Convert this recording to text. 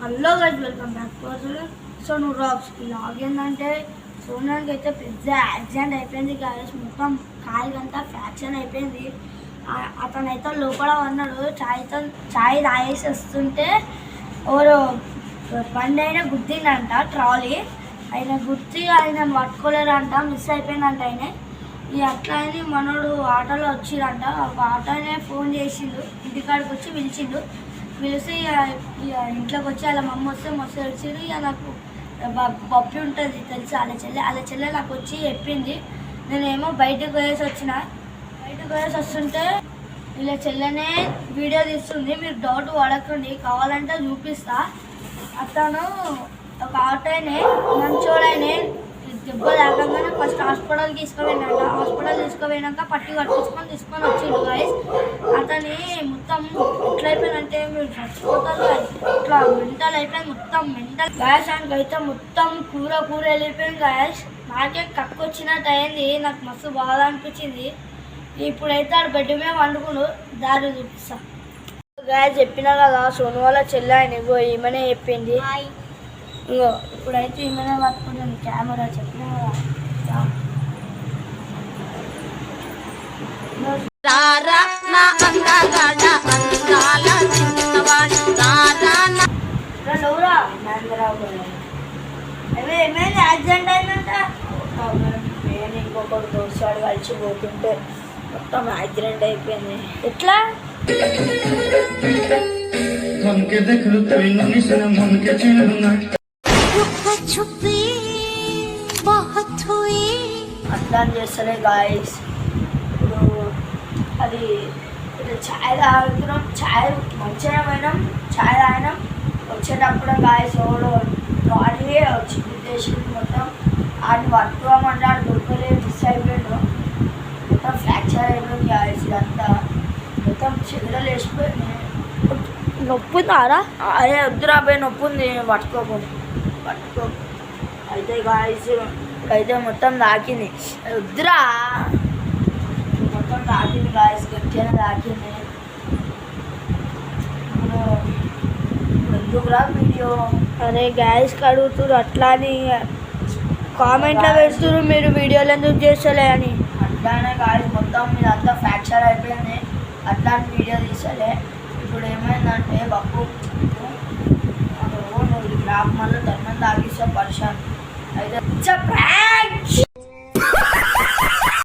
Hello guys, welcome back to our Sonu rocks. ఇలాగేందంటే సోనాకి అయితే పెద్ద యాక్సిడెంట్ అయిపోయింది గాయస్. మొత్తం కాయలంతా ఫ్రాక్షన్ అయిపోయింది. అతనైతే లోపల ఉన్నాడు. చాయ్ తాగేసి వస్తుంటే ఎవరో బండి అయినా గుద్దిండంట, ట్రాలీ. ఆయన గుర్తి ఆయన పట్టుకోలేరంట, మిస్ అయిపోయిందంట ఆయన. అట్లా అని మనోడు ఆటోలో వచ్చిరంట. ఒక ఆటోనే ఫోన్ చేసిండు, ఇంటికాడికి వచ్చి పిలిచిండు. పిలిచి ఇంట్లోకి వచ్చి వాళ్ళ మమ్మ వస్తే మస్తు తెలిసిండు. ఇక నాకు పప్పి ఉంటుంది తెలుసు, వాళ్ళ చెల్లె నాకు వచ్చి చెప్పింది. నేనేమో బయటకు పోయేసి వస్తుంటే వీళ్ళ చెల్లెనే వీడియో తీస్తుంది. మీరు డౌట్ పడకండి, కావాలంటే చూపిస్తా. అతను ఒక ఆటోనే మంచోడైనే దెబ్బ తాగంగానే ఫస్ట్ హాస్పిటల్కి తీసుకుపోయినాక, హాస్పిటల్ తీసుకుపోయినాక పట్టి కట్టించుకొని తీసుకొని వచ్చిండు గాయస్. అతని మొత్తం ఎట్లా అయిపోయిందంటే మీరు చచ్చిపోతారు గాయస్. ఇట్లా మెంటల్ అయిపోయింది, మొత్తం మెంటల్ గాయస్. అయితే మొత్తం కూర వెళ్ళిపోయింది గాయస్. నాకే కక్కొచ్చినట్టు అయింది, నాకు మస్తు బాధ అనిపించింది. ఇప్పుడైతే ఆడు బెడ్ మీద వండుకును, దారి చూపిస్తా గాయస్. చెప్పినా కదా సోను వాళ్ళ చెల్లె ఆయన, ఇగో ఈమెనే చెప్పింది. ఇగో ఇప్పుడైతే ఈమెనే పట్టుకుంటుంది కెమెరా. చెప్పినా కదా ఏమైంది, యాక్సిడెంట్ అయిందంట. నేను ఇంకొకటి దోస్తాడు కలిసిపోతుంటే మొత్తం యాక్సిడెంట్ అయిపోయింది. ఎట్లా అట్లా చేస్తలే గాయస్. ఇప్పుడు అది ఛాయ్ తాగుతున్నాం, ఛాయ్ మంచిగా పోయినాం, ఛాయ్ తాగినాం. వచ్చేటప్పుడు గాయస్ ఎవడో ట్రాలీ వచ్చి గుద్దేసింది. మొత్తం ఆడిని పట్టుకోమంటే ఆడు దొరకలే, మిస్ అయిపోయాడు. మొత్తం ఫ్రాక్చర్ అయిపోయింది గాయస్. ఇదంతా మొత్తం చెదరలు వేసిపోయింది. నొప్పుందారా? అదే వద్దురా పోయి, నొప్పి ఉంది, పట్టుకో. అయితే గాయస్ ఇప్పుడైతే మొత్తం తాకింది. వద్దురా, మొత్తం తాకింది గాయస్, గట్టిగానే తాకింది. ఎందుకురా వీడియో? అరే గాయస్ అడుగుతురు, అట్లా అని కామెంట్లో పెడుతురు, మీరు వీడియోలు ఎందుకు చేస్తలే అని. అట్లానే గాయస్ మొత్తం మీద అంతా ఫ్రాక్చర్ అయిపోయింది, అట్లాంటి వీడియో తీసలే. ఇప్పుడు ఏమైందంటే బాబు నువ్వు గ్రాఫ్ మళ్ళీ ధర్మం తాగిస్తే పరిశాన్ అయితే